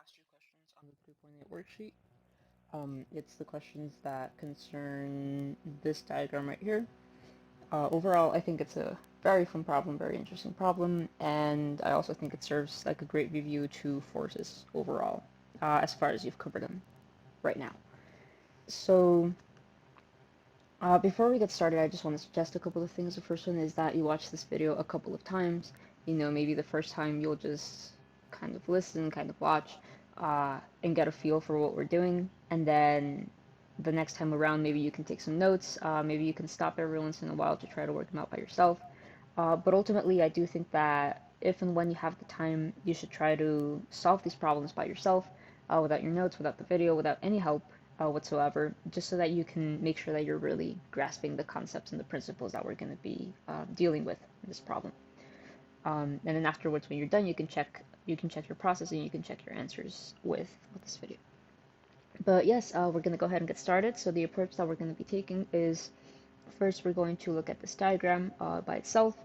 last two questions on the 3.8 worksheet. It's the questions that concern this diagram right here. Overall, I think it's a very fun problem, very interesting problem, and I also think it serves like a great review to forces overall, as far as you've covered them right now. So, before we get started, I just want to suggest a couple of things. The first one is that you watch this video a couple of times. Maybe the first time you'll just kind of listen, kind of watch, and get a feel for what we're doing. And then the next time around, maybe you can take some notes. Maybe you can stop every once in a while to try to work them out by yourself. But ultimately, I do think that if and when you have the time, you should try to solve these problems by yourself, without your notes, without the video, without any help whatsoever, just so that you can make sure that you're really grasping the concepts and the principles that we're going to be dealing with in this problem. And then afterwards, when you're done, you can check your process and you can check your answers with this video. But yes, we're going to go ahead and get started. So the approach that we're going to be taking is, first we're going to look at this diagram by itself.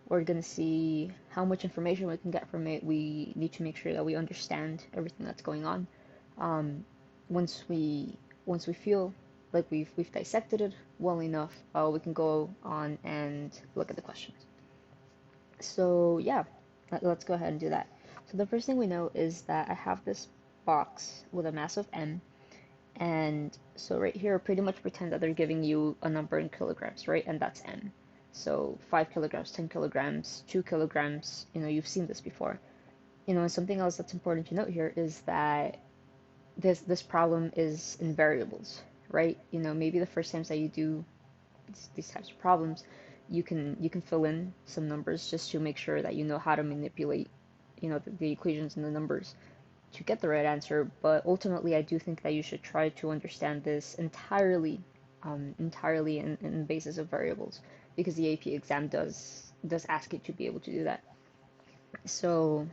We're going to see how much information we can get from it. We need to make sure that we understand everything that's going on. Once we feel like we've dissected it well enough, we can go on and look at the questions. So yeah, let's go ahead and do that. So the first thing we know is that I have this box with a mass of m, and so right here, pretty much pretend that they're giving you a number in kilograms, right? And that's m. So 5 kilograms, 10 kilograms, 2 kilograms, you've seen this before. And something else that's important to note here is that this problem is in variables, right? Maybe the first times that you do these types of problems, you can fill in some numbers just to make sure that you know how to manipulate, the equations and the numbers to get the right answer. But ultimately, I do think that you should try to understand this entirely in the basis of variables, because the AP exam does ask you to be able to do that. So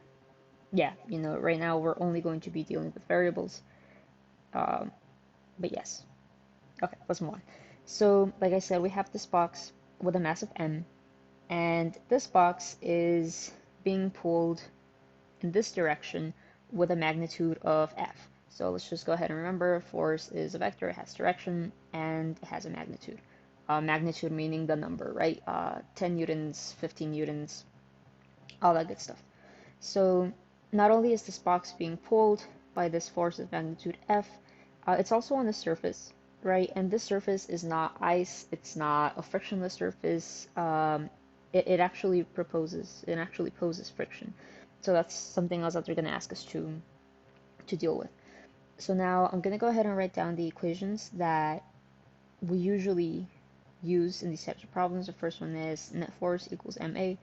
yeah, right now we're only going to be dealing with variables. But yes. Okay, let's move on. So, like I said, we have this box with a mass of m, and this box is being pulled in this direction with a magnitude of f. So let's just go ahead and remember, force is a vector, it has direction, and it has a magnitude. Magnitude meaning the number, right? 10 newtons, 15 newtons, all that good stuff. So not only is this box being pulled by this force of magnitude f, it's also on the surface, right? And this surface is not ice, it's not a frictionless surface. It actually poses friction. So that's something else that they're going to ask us to deal with. So now I'm going to go ahead and write down the equations that we usually use in these types of problems. The first one is net force equals ma.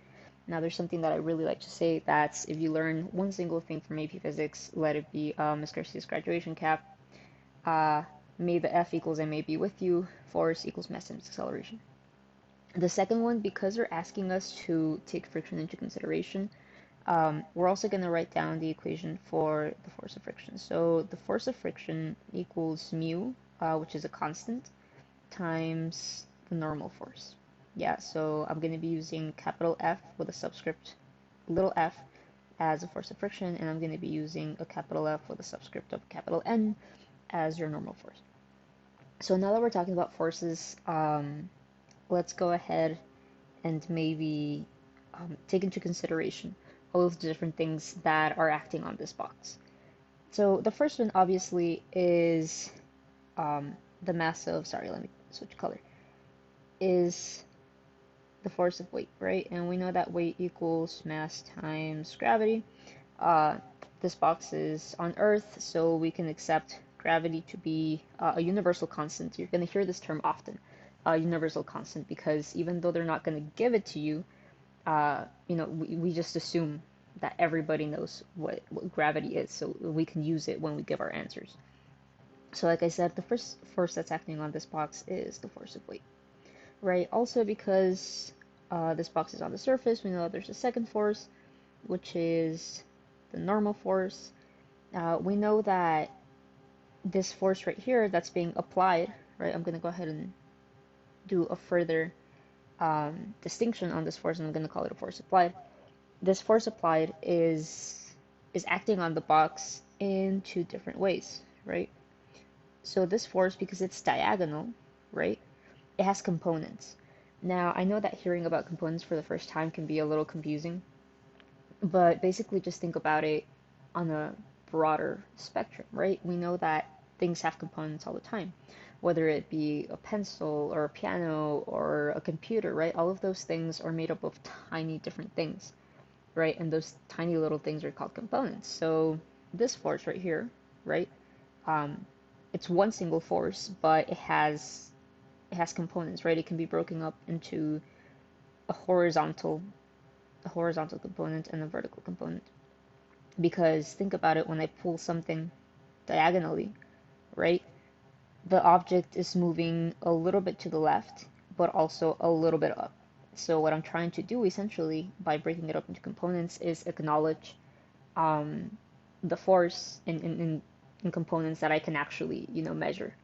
Now there's something that I really like to say, that's if you learn one single thing from AP Physics, let it be Ms. Garcia's graduation cap. May the F equals ma be with you, force equals mass times acceleration. The second one, because they're asking us to take friction into consideration, we're also going to write down the equation for the force of friction. So the force of friction equals mu, which is a constant, times the normal force. Yeah, so I'm going to be using capital F with a subscript little f as a force of friction, and I'm going to be using a capital F with a subscript of capital N as your normal force. So now that we're talking about forces, let's go ahead and maybe take into consideration all of the different things that are acting on this box. So the first one obviously is the mass of, sorry, let me switch color, is the force of weight, right? And we know that weight equals mass times gravity. This box is on Earth, so we can accept gravity to be a universal constant. You're going to hear this term often, universal constant, because even though they're not going to give it to you, we just assume that everybody knows what gravity is, so we can use it when we give our answers. So like I said, the first force that's acting on this box is the force of weight, right? Also, because this box is on the surface, we know that there's a second force, which is the normal force. We know that this force right here that's being applied, right? I'm going to go ahead and do a further distinction on this force, and I'm going to call it a force applied. This force applied is is acting on the box in two different ways, right? So this force, because it's diagonal, right, it has components. Now, I know that hearing about components for the first time can be a little confusing, but basically just think about it on a broader spectrum, right? We know that things have components all the time, whether it be a pencil or a piano or a computer, right? All of those things are made up of tiny different things, right? And those tiny little things are called components. So this force right here, right? Um, it's one single force, but it has components, right? It can be broken up into a horizontal component and a vertical component. Because think about it, when I pull something diagonally, right, the object is moving a little bit to the left, but also a little bit up. So what I'm trying to do essentially by breaking it up into components is acknowledge um, the force in components that I can actually, measure,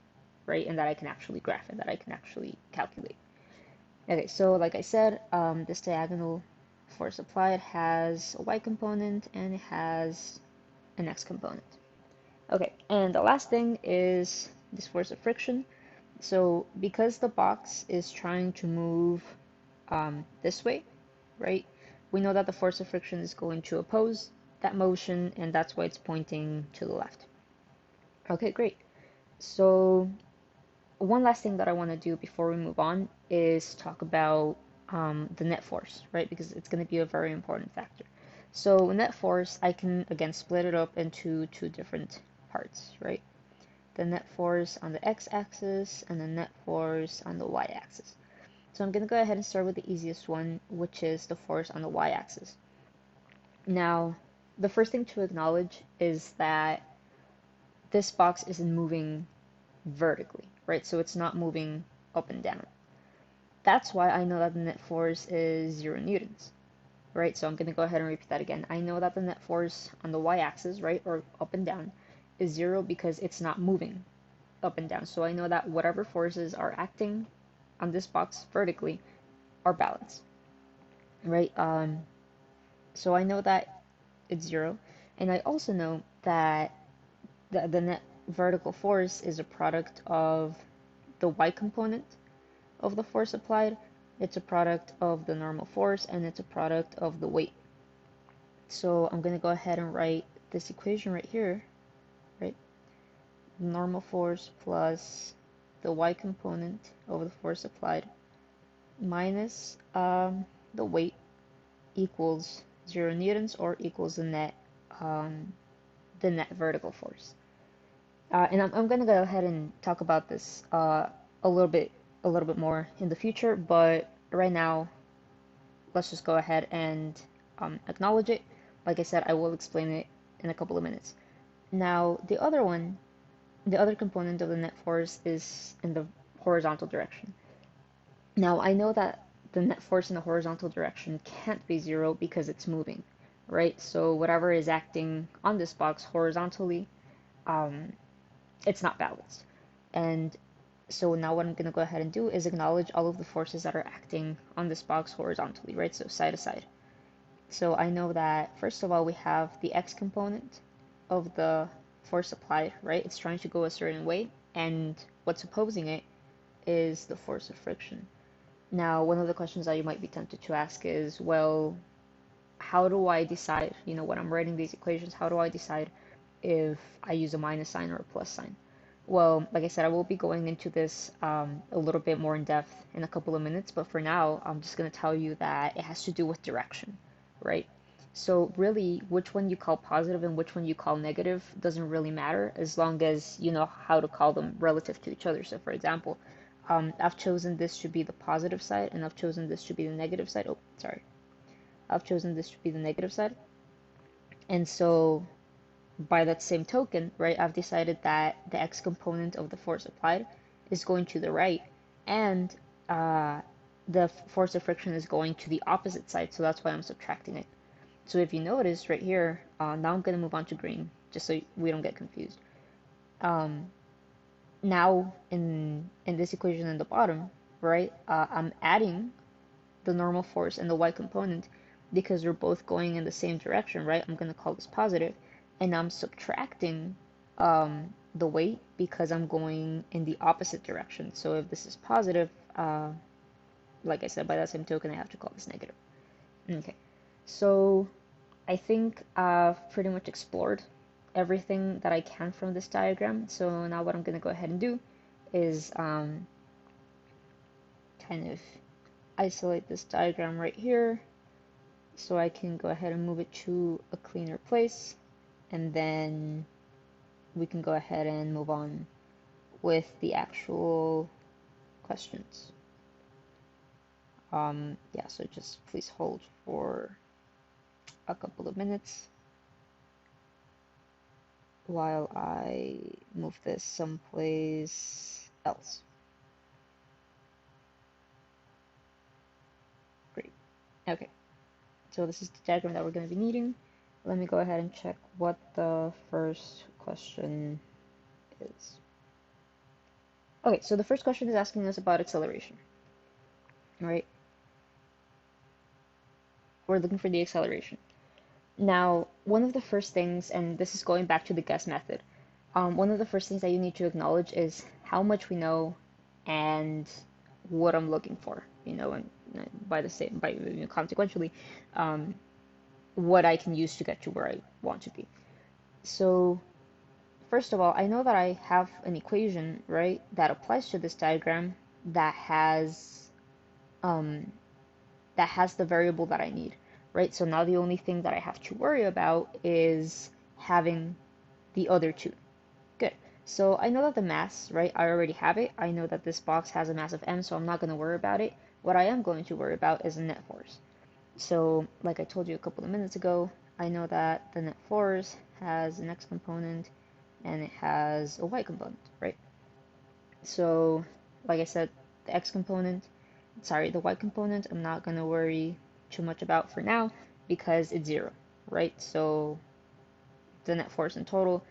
right, and that I can actually graph and that I can actually calculate. Okay, so like I said, this diagonal force applied has a y component and it has an x component. Okay, and the last thing is this force of friction. So because the box is trying to move this way, right, we know that the force of friction is going to oppose that motion, and that's why it's pointing to the left. Okay, great. So one last thing that I want to do before we move on is talk about the net force, right? Because it's going to be a very important factor. So net force, I can again split it up into two different parts, right? The net force on the x-axis and the net force on the y-axis. So I'm going to go ahead and start with the easiest one, which is the force on the y-axis. Now, the first thing to acknowledge is that this box isn't moving vertically, right? So it's not moving up and down. That's why I know that the net force is 0 newtons, right? So I'm going to go ahead and repeat that again. I know that the net force on the y-axis, right, or up and down, is 0 because it's not moving up and down. So I know that whatever forces are acting on this box vertically are balanced, right? So I know that it's 0, and I also know that the net vertical force is a product of the y component of the force applied, it's a product of the normal force, and it's a product of the weight. So I'm going to go ahead and write this equation right here, right? Normal force plus the y component of the force applied minus the weight equals 0 newtons, or equals um, the net vertical force. And I'm going to go ahead and talk about this a little bit more in the future, but right now let's just go ahead and acknowledge it. Like I said, I will explain it in a couple of minutes. Now, the other component of the net force is in the horizontal direction. Now, I know that the net force in the horizontal direction can't be 0 because it's moving, right? So whatever is acting on this box horizontally, um, it's not balanced. And so now what I'm going to go ahead and do is acknowledge all of the forces that are acting on this box horizontally, right? So side to side. So I know that first of all we have the x component of the force applied, right? It's trying to go a certain way, and what's opposing it is the force of friction. Now, one of the questions that you might be tempted to ask is, well, how do I decide, when I'm writing these equations, how do I decide if I use a minus sign or a plus sign? Well, like I said, I will be going into this a little bit more in depth in a couple of minutes, but for now, I'm just going to tell you that it has to do with direction, right? So really, which one you call positive and which one you call negative doesn't really matter as long as you know how to call them relative to each other. So for example, I've chosen this to be the positive side and I've chosen this to be the negative side. Oh, sorry. I've chosen this to be the negative side. And so by that same token, right, I've decided that the x component of the force applied is going to the right, and uh, the force of friction is going to the opposite side, so that's why I'm subtracting it. So if you notice right here, now I'm going to move on to green, just so we don't get confused. Now in this equation in the bottom, right, I'm adding the normal force and the y component, because we're both going in the same direction, right? I'm going to call this positive, and I'm subtracting the weight because I'm going in the opposite direction. So if this is positive, like I said, by that same token, I have to call this negative. Okay, so I think I've pretty much explored everything that I can from this diagram. So now what I'm going to go ahead and do is kind of isolate this diagram right here so I can go ahead and move it to a cleaner place, and then we can go ahead and move on with the actual questions. Yeah, so just please hold for a couple of minutes while I move this someplace else. Great. Okay, so this is the diagram that we're going to be needing. Let me go ahead and check what the first question is. Okay, so the first question is asking us about acceleration. All right, we're looking for the acceleration. Now, one of the first things, and this is going back to the guess method, one of the first things that you need to acknowledge is how much we know and what I'm looking for, and by the same, consequentially, what I can use to get to where I want to be. So, first of all, I know that I have an equation, right, that applies to this diagram that has um, the variable that I need, right? So now the only thing that I have to worry about is having the other two. Good. So I know that the mass, right, I already have it. I know that this box has a mass of m, so I'm not going to worry about it. What I am going to worry about is the net force. So like I told you a couple of minutes ago, I know that the net force has an x component and it has a y component, right? So like I said, the x component, sorry, the y component, I'm not going to worry too much about for now because it's 0, right? So the net force in total,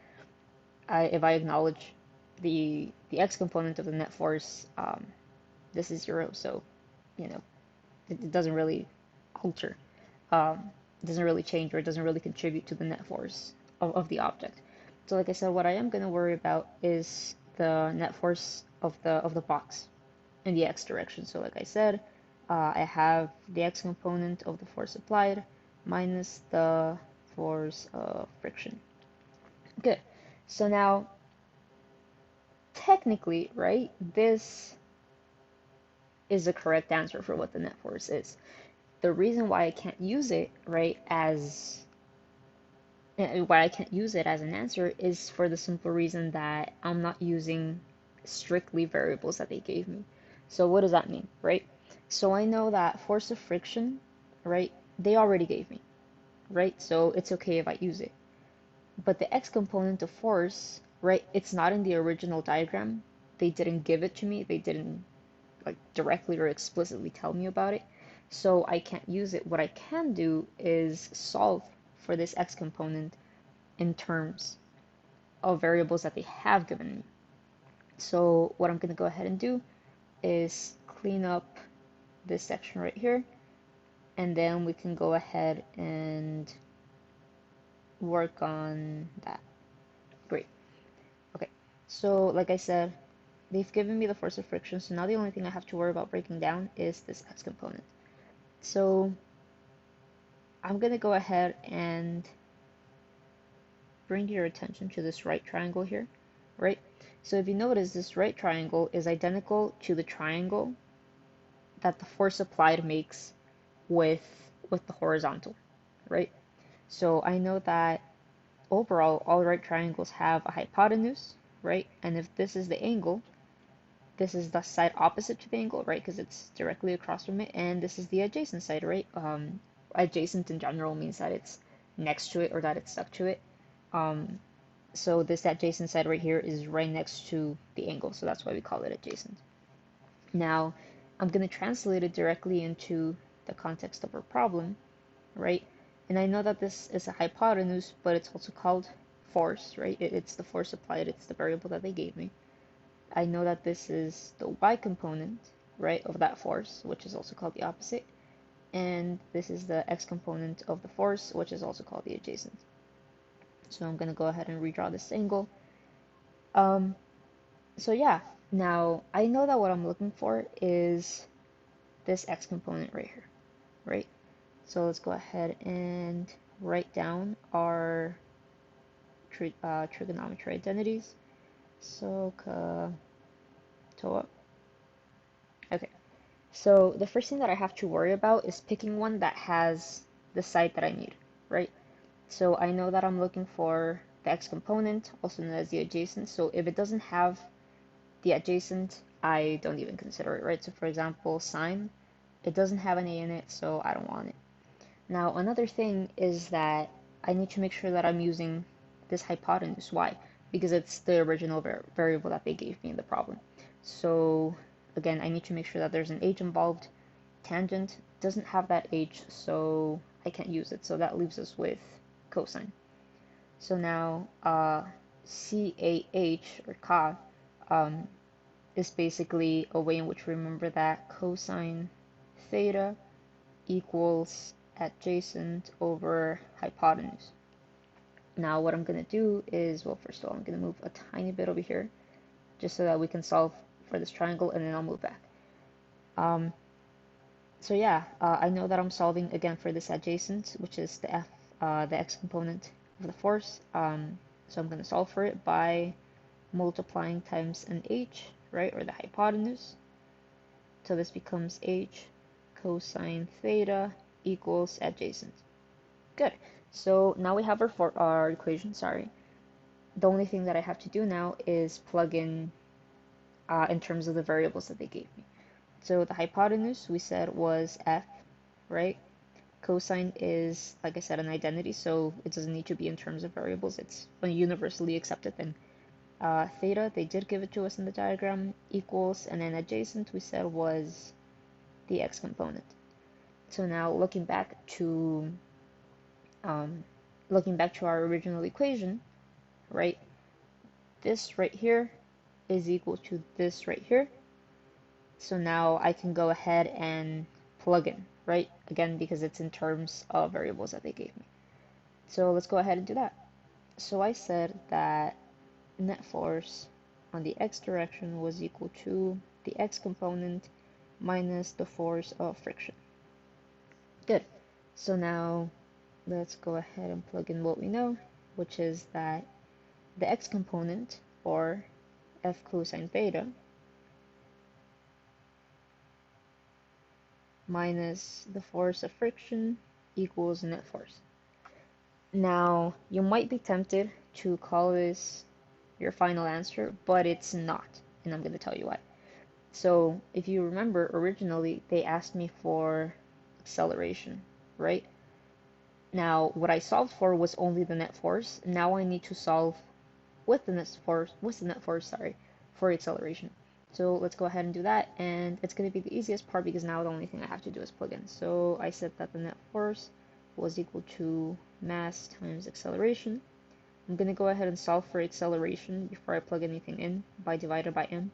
if I acknowledge the x component of the net force, this is 0, so it doesn't really alter, it doesn't really change, or it doesn't really contribute to the net force of the object. So like I said, what I am going to worry about is the net force of the box in the x direction. So like I said, I have the x component of the force applied minus the force of friction. Good. So now, technically, right, this is the correct answer for what the net force is. The reason why I can't use it, right, as why I can't use it as an answer is for the simple reason that I'm not using strictly variables that they gave me. So what does that mean, right? So I know that force of friction, right, they already gave me, right? So it's okay if I use it. But the x component of force, right, it's not in the original diagram. They didn't give it to me. They didn't like directly or explicitly tell me about it. So I can't use it. What I can do is solve for this x component in terms of variables that they have given me. So what I'm going to go ahead and do is clean up this section right here, and then we can go ahead and work on that. Great. Okay, so like I said, they've given me the force of friction, so now the only thing I have to worry about breaking down is this x component. So I'm going to go ahead and bring your attention to this right triangle here, right? So if you notice, this right triangle is identical to the triangle that the force applied makes with the horizontal, right? So I know that overall all right triangles have a hypotenuse, right? And if this is the angle, this is the side opposite to the angle, right? Because it's directly across from it, and this is the adjacent side, right? Adjacent in general means that it's next to it or that it's stuck to it. So this adjacent side right here is right next to the angle, so that's why we call it adjacent. Now, I'm going to translate it directly into the context of our problem, right? And I know that this is a hypotenuse, but it's also called force, right? It's the force applied, it's the variable that they gave me. I know that this is the y component, right, of that force, which is also called the opposite. and this is the x component of the force, which is also called the adjacent. So I'm going to go ahead and redraw this angle. Um, so yeah, now I know that what I'm looking for is this x component right here, right? So let's go ahead and write down our trigonometry identities. So, okay. So the first thing that I have to worry about is picking one that has the side that I need, right? So I know that I'm looking for the x component, also known as the adjacent. So if it doesn't have the adjacent, I don't even consider it, right? So for example, sine, it doesn't have an a in it, so I don't want it. Now another thing is that I need to make sure that I'm using this hypotenuse. Why? Because it's the original variable that they gave me in the problem. So again, I need to make sure that there's an h involved. Tangent doesn't have that h, so I can't use it. So that leaves us with cosine. So now CAH, or Ka, is basically a way in which we remember that cosine theta equals adjacent over hypotenuse. Now what I'm going to do is, well, first of all, I'm going to move a tiny bit over here just so that we can solve for this triangle, and then I'll move back. So yeah, I know that I'm solving again for this adjacent, which is the x component of the force. So I'm going to solve for it by multiplying times an h, right, or the hypotenuse. So this becomes h cosine theta equals adjacent. Good. So now we have our equation, sorry. The only thing that I have to do now is plug in terms of the variables that they gave me. So the hypotenuse we said was f, right? Cosine is, like I said, an identity, so it doesn't need to be in terms of variables. It's a universally accepted thing. Theta, they did give it to us in the diagram, equals, and then adjacent we said was the x component. So now looking back to our original equation, right? This right here is equal to this right here. So now I can go ahead and plug in, right? Again, because it's in terms of variables that they gave me. So let's go ahead and do that. So I said that net force on the x direction was equal to the x component minus the force of friction. Good. So now let's go ahead and plug in what we know, which is that the x component, or f cosine theta, minus the force of friction equals net force. Now, you might be tempted to call this your final answer, but it's not, and I'm going to tell you why. So, if you remember, originally they asked me for acceleration, right? Now, what I solved for was only the net force. Now I need to solve with the net force, sorry, for acceleration. So let's go ahead and do that, and it's going to be the easiest part because now the only thing I have to do is plug in. So I said that the net force was equal to mass times acceleration. I'm going to go ahead and solve for acceleration before I plug anything in by divided by m.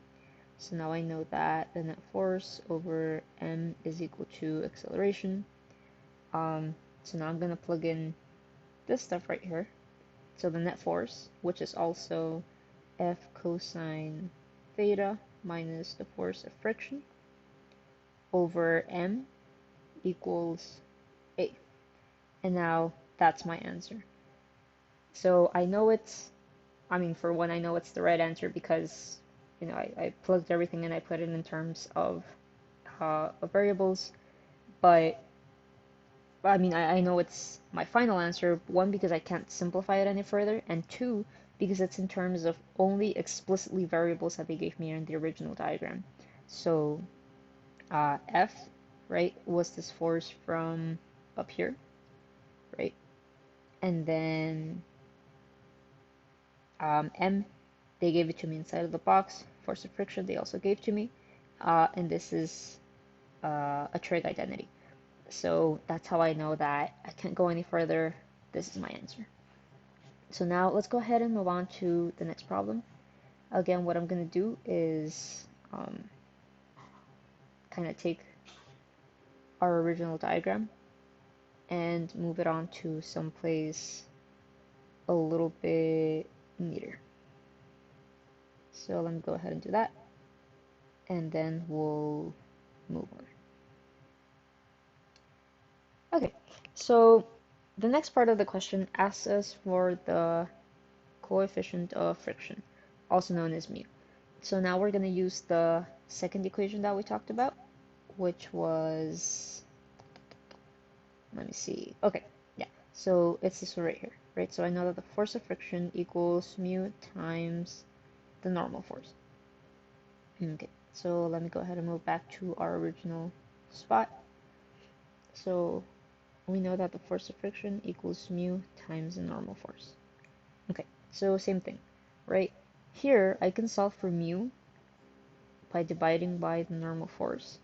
So now I know that the net force over m is equal to acceleration. So now I'm going to plug in this stuff right here. So the net force, which is also f cosine theta minus the force of friction over m equals a. And now that's my answer. So I know for one, I know it's the right answer because, I plugged everything in, I put it in terms of variables, but I know it's my final answer, one, because I can't simplify it any further, and two, because it's in terms of only explicitly variables that they gave me in the original diagram. So F, right, was this force from up here, right? And then M, they gave it to me inside of the box. Force of friction, they also gave to me. And this is a trig identity. So that's how I know that I can't go any further. This is my answer. So now let's go ahead and move on to the next problem. Again, what I'm going to do is kind of take our original diagram and move it on to someplace a little bit neater. So let me go ahead and do that, and then we'll move on. Okay, so the next part of the question asks us for the coefficient of friction, also known as mu. So now we're going to use the second equation that we talked about, which was, let me see, okay, yeah, so it's this one right here, right? So I know that the force of friction equals mu times the normal force. Okay, so let me go ahead and move back to our original spot. So we know that the force of friction equals mu times the normal force. Okay, so same thing, right? Here, I can solve for mu by dividing by the normal force.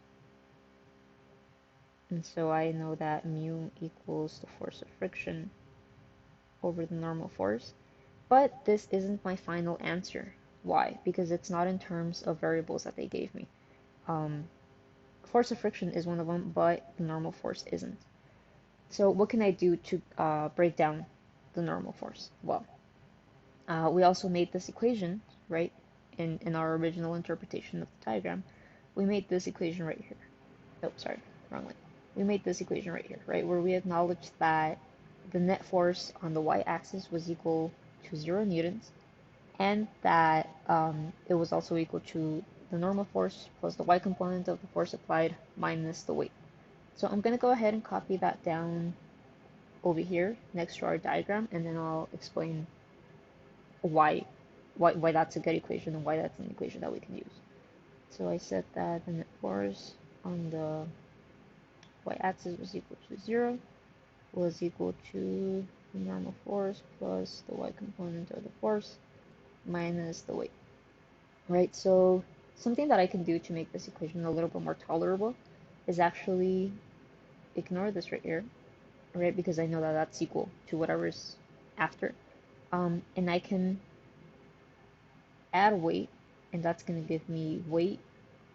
And so I know that mu equals the force of friction over the normal force. But this isn't my final answer. Why? Because it's not in terms of variables that they gave me. Force of friction is one of them, but the normal force isn't. So what can I do to break down the normal force? Well, we also made this equation, right? In our original interpretation of the diagram, we made this equation right here. Oh, sorry, wrong line. We made this equation right here, right? Where we acknowledged that the net force on the y-axis was equal to 0 newtons, and that it was also equal to the normal force plus the y component of the force applied minus the weight. So I'm going to go ahead and copy that down over here next to our diagram, and then I'll explain why that's a good equation and why that's an equation that we can use. So I said that the net force on the y-axis was equal to 0, was equal to the normal force plus the y component of the force minus the weight. Right, so something that I can do to make this equation a little bit more tolerable is actually ignore this right here, right, because I know that that's equal to whatever's after. And I can add weight, and that's going to give me weight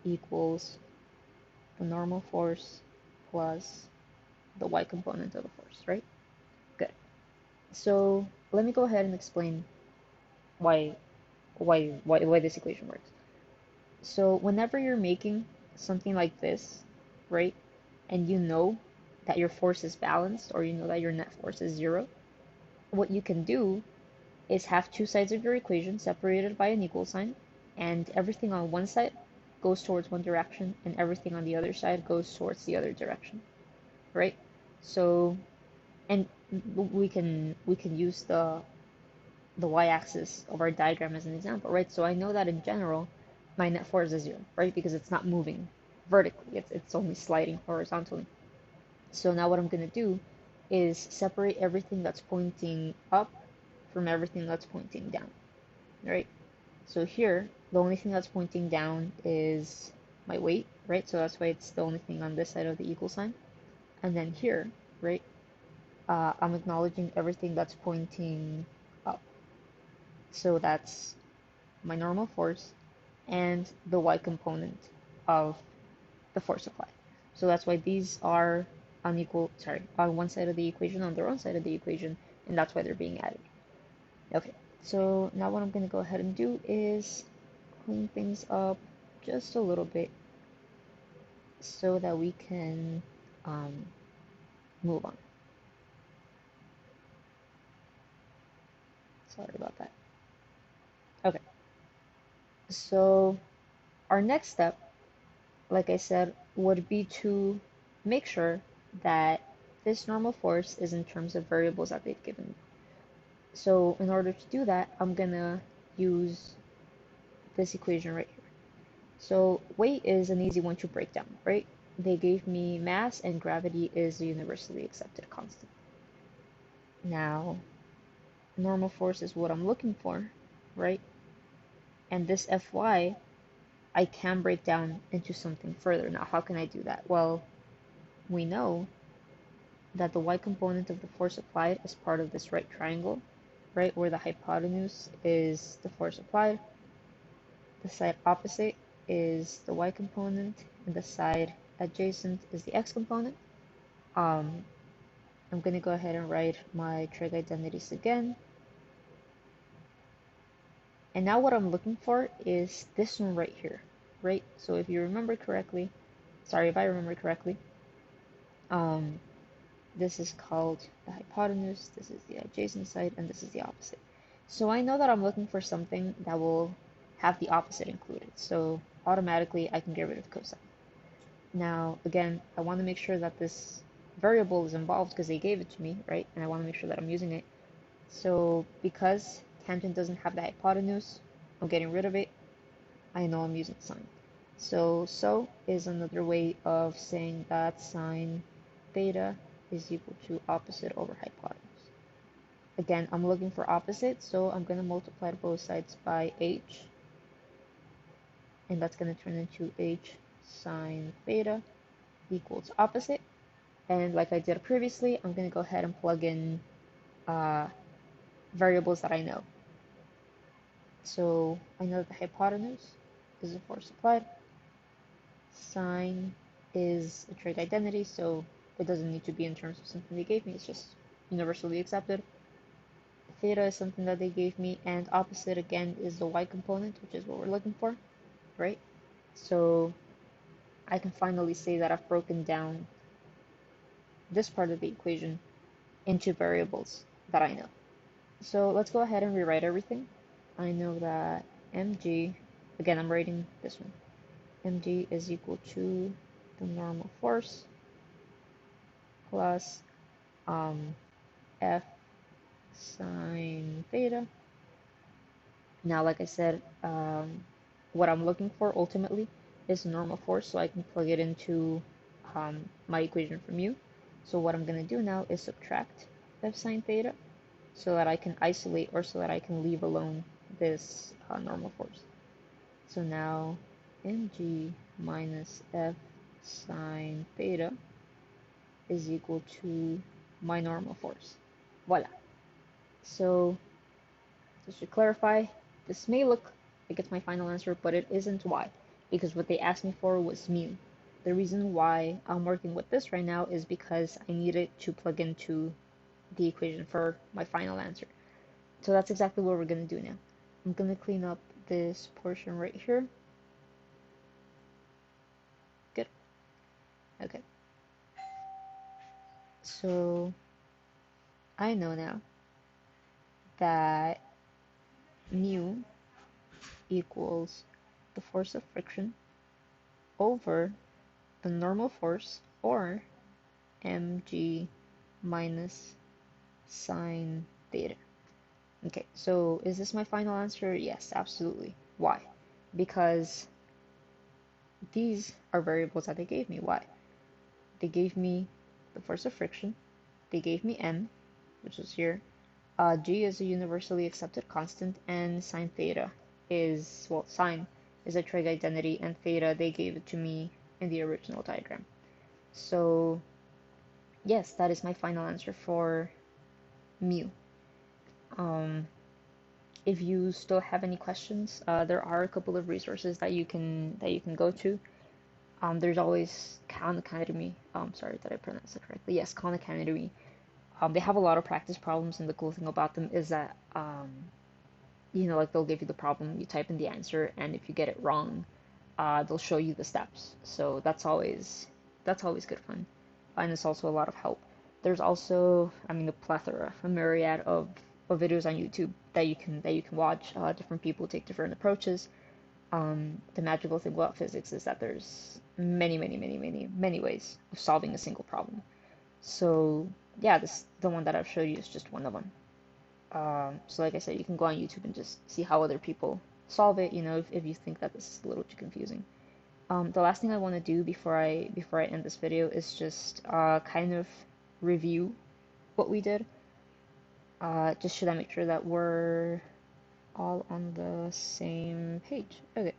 equals the normal force plus the y component of the force, right? Good. So let me go ahead and explain why this equation works. So whenever you're making something like this, right, and you know that your force is balanced, or you know that your net force is 0, what you can do is have two sides of your equation separated by an equal sign, and everything on one side goes towards one direction, and everything on the other side goes towards the other direction, right? So, and we can use the y-axis of our diagram as an example, right? So I know that in general, my net force is 0, right? Because it's not moving vertically, it's only sliding horizontally. So now what I'm going to do is separate everything that's pointing up from everything that's pointing down, right? So here, the only thing that's pointing down is my weight, right? So that's why it's the only thing on this side of the equal sign. And then here, right, I'm acknowledging everything that's pointing up. So that's my normal force and the y component of the force applied. So that's why these are on one side of the equation, on their own side of the equation, and that's why they're being added. Okay, so now what I'm going to go ahead and do is clean things up just a little bit so that we can um, move on. Sorry about that. Okay, so our next step, like I said, would be to make sure that this normal force is in terms of variables that they've given me. So in order to do that, I'm gonna use this equation right here. So weight is an easy one to break down, right? They gave me mass, and gravity is a universally accepted constant. Now, normal force is what I'm looking for, right? And this Fy, I can break down into something further. Now, how can I do that? Well, we know that the y component of the force applied is part of this right triangle, right, where the hypotenuse is the force applied, the side opposite is the y component, and the side adjacent is the x component. I'm going to go ahead and write my trig identities again. And now what I'm looking for is this one right here, right? So if you remember correctly, sorry if I remember correctly, this is called the hypotenuse, this is the adjacent side, and this is the opposite. So I know that I'm looking for something that will have the opposite included. So automatically I can get rid of cosine. Now, again, I want to make sure that this variable is involved because they gave it to me, right? And I want to make sure that I'm using it. So because tangent doesn't have the hypotenuse, I'm getting rid of it. I know I'm using sine. So is another way of saying that sine theta is equal to opposite over hypotenuse. Again, I'm looking for opposite, so I'm going to multiply both sides by h, and that's going to turn into h sine theta equals opposite. And like I did previously, I'm going to go ahead and plug in variables that I know. So I know the hypotenuse is the force applied. Sine is a trig identity, so it doesn't need to be in terms of something they gave me, it's just universally accepted. Theta is something that they gave me, and opposite again is the y component, which is what we're looking for, right? So I can finally say that I've broken down this part of the equation into variables that I know. So let's go ahead and rewrite everything. I know that mg, again I'm writing this one, mg is equal to the normal force plus f sine theta. Now, like I said, what I'm looking for ultimately is normal force, so I can plug it into my equation from u. So what I'm going to do now is subtract f sine theta so that I can isolate, or so that I can leave alone this normal force. So now mg minus f sine theta is equal to my normal force. Voila. So just to clarify, this may look like it's my final answer, but it isn't. Why? Because what they asked me for was mu. The reason why I'm working with this right now is because I needed to plug into the equation for my final answer. So that's exactly what we're going to do now. I'm going to clean up this portion right here. Good. Okay. So I know now that mu equals the force of friction over the normal force, or mg minus sine theta. Okay, so is this my final answer? Yes, absolutely. Why? Because these are variables that they gave me. Why? They gave me the force of friction, they gave me m, which is here, g is a universally accepted constant, and sine theta is, well, sine is a trig identity, and theta, they gave it to me in the original diagram. So yes, that is my final answer for mu. If you still have any questions, there are a couple of resources that you can go to. There's always Khan Academy. Sorry, did I pronounce it correctly? Yes, Khan Academy. They have a lot of practice problems, and the cool thing about them is that like they'll give you the problem, you type in the answer, and if you get it wrong, they'll show you the steps. So that's always good fun, and it's also a lot of help. There's also, I mean, a myriad of videos on YouTube that you can watch. Different people take different approaches. The magical thing about physics is that there's many, many, many, many, many ways of solving a single problem. So yeah, the one that I've showed you is just one of them. So like I said, you can go on YouTube and just see how other people solve it. If you think that this is a little too confusing. The last thing I want to do before I end this video is just kind of review what we did. Just should I make sure that we're all on the same page. Okay.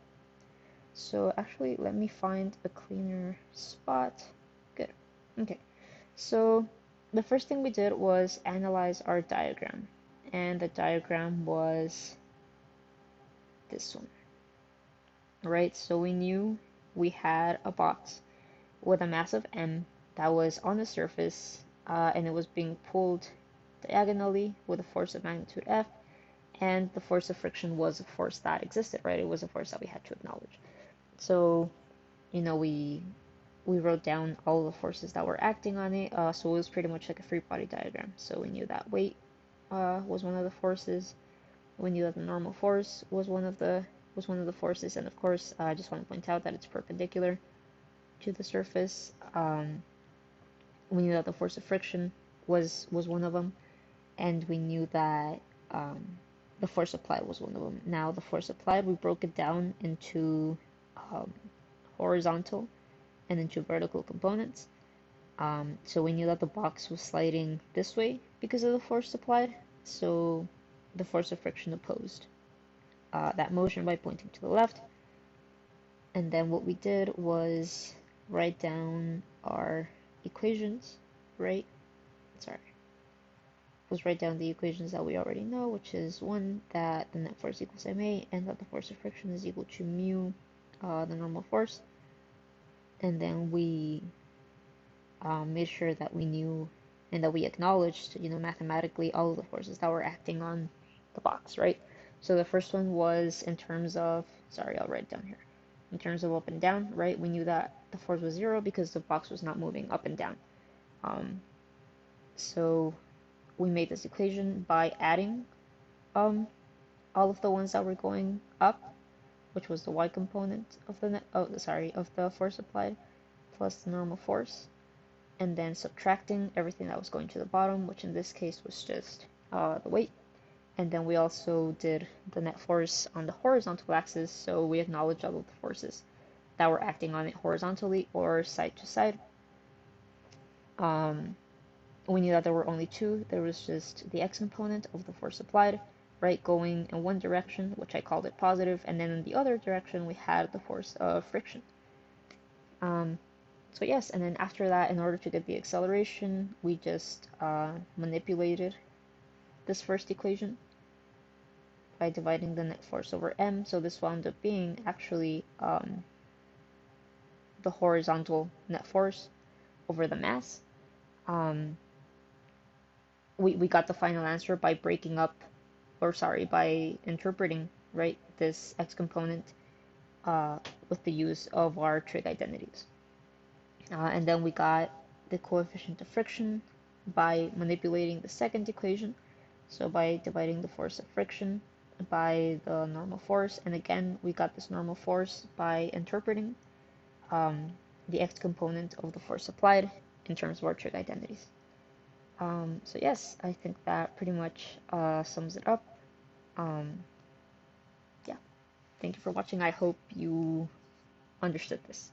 So actually, let me find a cleaner spot. Good. Okay. So the first thing we did was analyze our diagram. And the diagram was this one. Right? So we knew we had a box with a mass of M that was on the surface, and it was being pulled diagonally with a force of magnitude F, and the force of friction was a force that existed, right? It was a force that we had to acknowledge. So, we wrote down all the forces that were acting on it. So it was pretty much like a free body diagram. So we knew that weight was one of the forces. We knew that the normal force was one of the forces, and of course, I just want to point out that it's perpendicular to the surface. We knew that the force of friction was one of them, and we knew that the force applied was one of them. Now, the force applied, we broke it down into um, horizontal and into vertical components. So we knew that the box was sliding this way because of the force applied, so the force of friction opposed that motion by pointing to the left. And then what we did was write down our equations, right? Sorry. Was write down the equations that we already know, which is one, that the net force equals ma, and that the force of friction is equal to mu, the normal force. And then we made sure that we knew and that we acknowledged, mathematically all of the forces that were acting on the box, right? So the first one was in terms of, sorry, I'll write it down here. In terms of up and down, right? We knew that the force was 0 because the box was not moving up and down. So we made this equation by adding all of the ones that were going up, which was the y component of the force applied, plus the normal force, and then subtracting everything that was going to the bottom, which in this case was just the weight. And then we also did the net force on the horizontal axis, so we acknowledged all of the forces that were acting on it horizontally or side to side. We knew that there were only two. There was just the x component of the force applied, right, going in one direction, which I called it positive, and then in the other direction we had the force of friction. So yes, and then after that, in order to get the acceleration, we just manipulated this first equation by dividing the net force over m. So this wound up being actually the horizontal net force over the mass. We got the final answer by by interpreting, right, this x component with the use of our trig identities. And then we got the coefficient of friction by manipulating the second equation, so by dividing the force of friction by the normal force, and again we got this normal force by interpreting the x component of the force applied in terms of our trig identities. So yes, I think that pretty much sums it up. Yeah, thank you for watching. I hope you understood this.